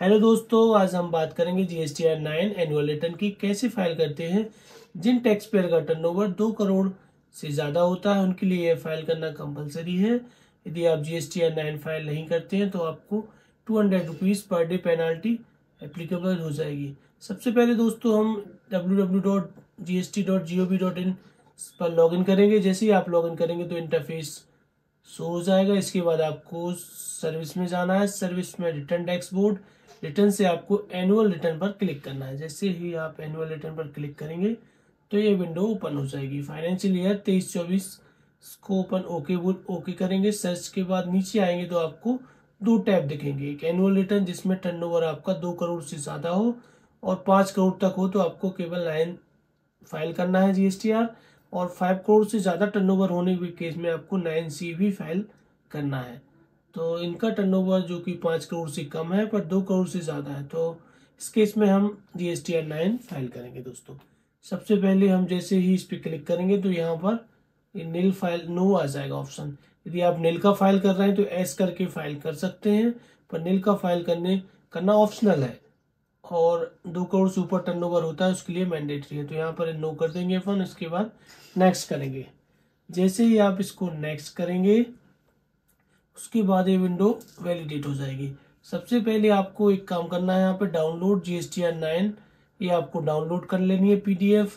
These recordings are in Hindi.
हेलो दोस्तों, आज हम बात करेंगे GSTR 9 एनुअल रिटर्न की कैसे फाइल करते हैं। जिन टैक्स पेयर का टर्नओवर 2 करोड़ से ज़्यादा होता है उनके लिए यह फाइल करना कंपलसरी है। यदि आप GSTR 9 फाइल नहीं करते हैं तो आपको 200 rupees per day penalty applicable हो जाएगी। सबसे पहले दोस्तों हम www.gst.gov.in पर लॉगिन करेंगे। जैसे ही आप लॉगिन करेंगे तो इंटरफेस शो हो जाएगा। इसके बाद आपको सर्विस में जाना है। सर्विस में रिटर्न टैक्स बोर्ड, रिटर्न से आपको एनुअल रिटर्न पर क्लिक करना है। जैसे ही आप एनुअल रिटर्न पर क्लिक करेंगे तो ये विंडो ओपन हो जाएगी। फाइनेंशियल ईयर 23-24 को ओपन ओके करेंगे। सर्च के बाद नीचे आएंगे तो आपको दो टैब दिखेंगे। एक एनुअल रिटर्न जिसमें टर्नओवर आपका 2 करोड़ से ज़्यादा हो और 5 करोड़ तक हो तो आपको केवल 9 फाइल करना है GSTR, और 5 करोड़ से ज़्यादा टर्नओवर होने के केस में आपको 9C भी फाइल करना है। तो इनका टर्नओवर जो कि 5 करोड़ से कम है पर 2 करोड़ से ज़्यादा है, तो इस केस में हम GSTR 9 फाइल करेंगे। दोस्तों सबसे पहले हम जैसे ही इस पर क्लिक करेंगे तो यहाँ पर नील फाइल नो आ जाएगा ऑप्शन। यदि आप नील का फाइल कर रहे हैं तो एस करके फाइल कर सकते हैं, पर नील का फाइल करना ऑप्शनल है और 2 करोड़ से ऊपर टर्नओवर होता है उसके लिए मैंडेटरी है। तो यहाँ पर नो कर देंगे अपन। इसके बाद नेक्स्ट करेंगे। जैसे ही आप इसको नेक्स्ट करेंगे उसके बाद ये विंडो वैलिडेट हो जाएगी। सबसे पहले आपको एक काम करना है, यहाँ पे डाउनलोड GSTR 9 ये आपको डाउनलोड कर लेनी है PDF।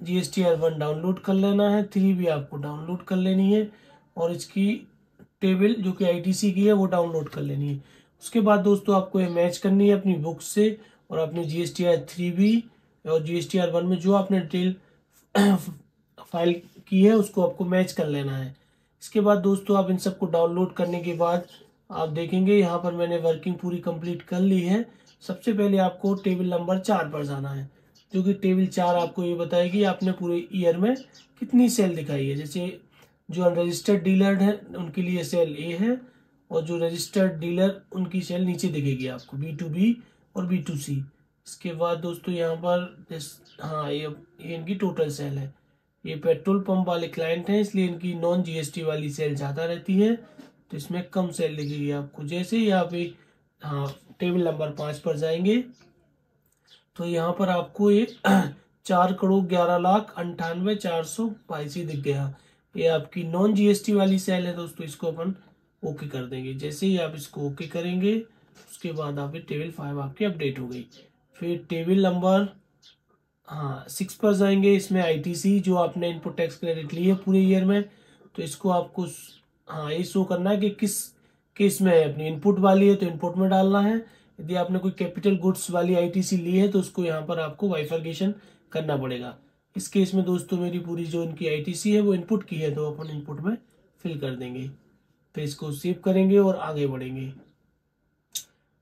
GSTR 1 डाउनलोड कर लेना है, 3 भी आपको डाउनलोड कर लेनी है और इसकी टेबल जो कि ITC की है वो डाउनलोड कर लेनी है। उसके बाद दोस्तों आपको ये मैच करनी है अपनी बुक से और अपनी GSTR 3 भी और GSTR 1 में जो आपने डिटेल फाइल की है उसको आपको मैच कर लेना है। इसके बाद दोस्तों आप इन सबको डाउनलोड करने के बाद आप देखेंगे यहाँ पर मैंने वर्किंग पूरी कंप्लीट कर ली है। सबसे पहले आपको टेबल नंबर 4 पर जाना है, जो कि टेबल 4 आपको ये बताएगी आपने पूरे ईयर में कितनी सेल दिखाई है। जैसे जो अनरजिस्टर्ड डीलर है उनके लिए सेल A है और जो रजिस्टर्ड डीलर उनकी सेल नीचे दिखेगी आपको B2B और B2C। इसके बाद दोस्तों यहाँ पर हाँ ये इनकी टोटल सेल है। ये पेट्रोल पंप वाले क्लाइंट हैं इसलिए इनकी नॉन GST वाली सेल ज़्यादा रहती है, तो इसमें कम सेल दिखेगी आपको। जैसे ही आप हाँ टेबल नंबर 5 पर जाएंगे तो यहाँ पर आपको ये 4,11,98,422 दिख गया। ये आपकी नॉन GST वाली सेल है दोस्तों, इसको अपन ओके कर देंगे। जैसे ही आप इसको ओके करेंगे उसके बाद आप टेबल 5 आपकी अपडेट हो गई। फिर टेबल नंबर 6 पर जाएंगे। इसमें ITC जो आपने इनपुट टैक्स क्रेडिट ली है पूरे ईयर में, तो इसको आपको ये शो करना है कि किस केस में है। अपनी इनपुट वाली है तो इनपुट में डालना है। यदि आपने कोई कैपिटल गुड्स वाली ITC ली है तो उसको यहाँ पर आपको बाइफरकेशन करना पड़ेगा। इस केस में दोस्तों मेरी पूरी जो इनकी ITC है वो इनपुट की है, तो अपन इनपुट में फिल कर देंगे। फिर इसको सेव करेंगे और आगे बढ़ेंगे।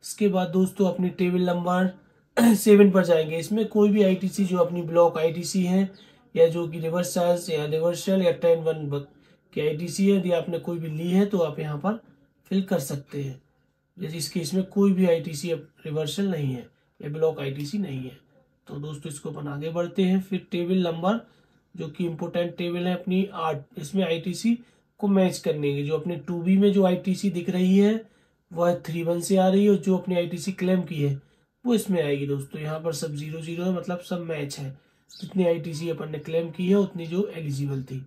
इसके बाद दोस्तों अपनी टेबल नंबर 7 पर जाएंगे। इसमें कोई भी ITC जो अपनी ब्लॉक ITC है या जो कि रिवर्स चार्ज या रिवर्सल या 10(1) की ITC है, यदि आपने कोई भी ली है तो आप यहाँ पर फिल कर सकते हैं। जैसे इस केस में कोई भी ITC रिवर्सल नहीं है या ब्लॉक ITC नहीं है, तो दोस्तों इसको अपन आगे बढ़ते हैं। फिर टेबल नंबर जो कि इम्पोर्टेंट टेबल है अपनी 8, इसमें ITC को मैच करने की। जो अपने 2B में जो ITC दिख रही है वह 3(1) से आ रही है और जो अपनी ITC क्लेम की है वो इसमें आएगी। दोस्तों यहाँ पर सब 0-0 है, मतलब सब मैच है। जितनी ITC अपन ने क्लेम की है उतनी जो एलिजिबल थी,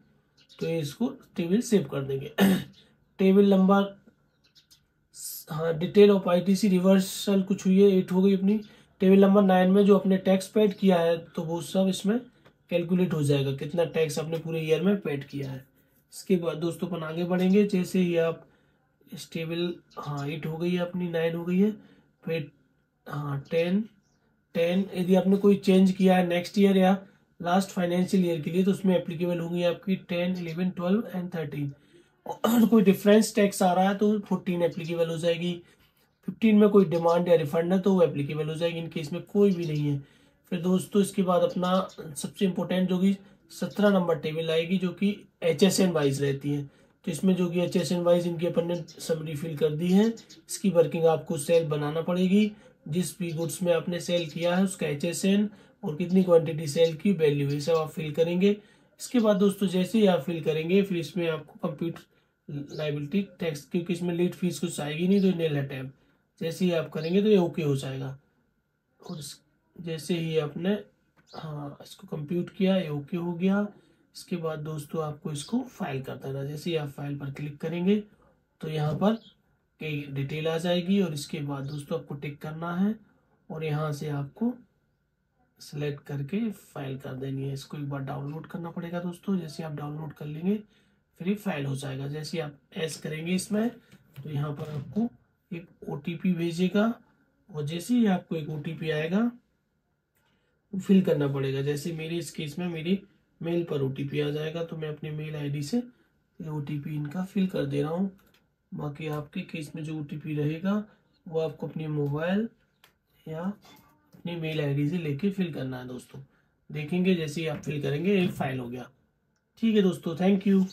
तो ये इसको टेबल सेव कर देंगे। Table number detail of ITC reversal कुछ हुई है 8 हो गई अपनी। टेबल नंबर 9 में जो अपने टैक्स पेड किया है तो वो सब इसमें कैलकुलेट हो जाएगा, कितना टैक्स आपने पूरे ईयर में पेड किया है। इसके बाद दोस्तों अपन आगे बढ़ेंगे। जैसे ही आप इस टेबल 8 हो गई है अपनी, 9 हो गई है। फिर 10 यदि आपने कोई चेंज किया है नेक्स्ट ईयर या लास्ट फाइनेंशियल ईयर के लिए तो उसमें एप्लीकेबल होंगी आपकी 10, 11, 12 एंड 13। और कोई डिफरेंस टैक्स आ रहा है तो 14 एप्लीकेबल हो जाएगी। 15 में कोई डिमांड या रिफंड है तो वो एप्लीकेबल हो जाएगी। इनके इसमें कोई भी नहीं है। फिर दोस्तों इसके बाद अपना सबसे इम्पोर्टेंट जो कि 17 नंबर टेबल आएगी जो कि HSN वाइज रहती है। तो इसमें जो कि HSN वाइज इनकी अपन ने समरी फिल कर दी है। इसकी वर्किंग आपको सेल बनाना पड़ेगी। जिस भी गुड्स में आपने सेल किया है उसका HSN और कितनी क्वांटिटी सेल की वैल्यू ये सब आप फिल करेंगे। इसके बाद दोस्तों जैसे ही आप फिल करेंगे फिर इसमें आपको कंप्यूटर लाइबिलिटी टैक्स, क्योंकि इसमें लेट फीस कुछ आएगी नहीं तो नील है टैब। जैसे ही आप करेंगे तो ये ओके हो जाएगा। और जैसे ही आपने हाँ इसको कंप्यूट किया, ये ओके हो गया। इसके बाद दोस्तों आपको इसको फाइल कर देना। जैसे ही आप फाइल पर क्लिक करेंगे तो यहाँ पर कई डिटेल आ जाएगी, और इसके बाद दोस्तों आपको टिक करना है और यहाँ से आपको सेलेक्ट करके फाइल कर देनी है। इसको एक बार डाउनलोड करना पड़ेगा दोस्तों। जैसे आप डाउनलोड कर लेंगे फिर ये फाइल हो जाएगा। जैसे आप ऐस करेंगे इसमें तो यहाँ पर आपको एक OTP भेजेगा, और जैसे ही आपको एक OTP आएगा वो फिल करना पड़ेगा। जैसे मेरे इस केस में मेरी मेल पर OTP आ जाएगा, तो मैं अपने मेल ID से ये OTP इनका फिल कर दे रहा हूँ। बाकी आपके केस में जो OTP रहेगा वो आपको अपनी मोबाइल या अपनी मेल ID से लेके फिल करना है दोस्तों। देखेंगे जैसे ही आप फिल करेंगे एक फाइल हो गया। ठीक है दोस्तों, थैंक यू।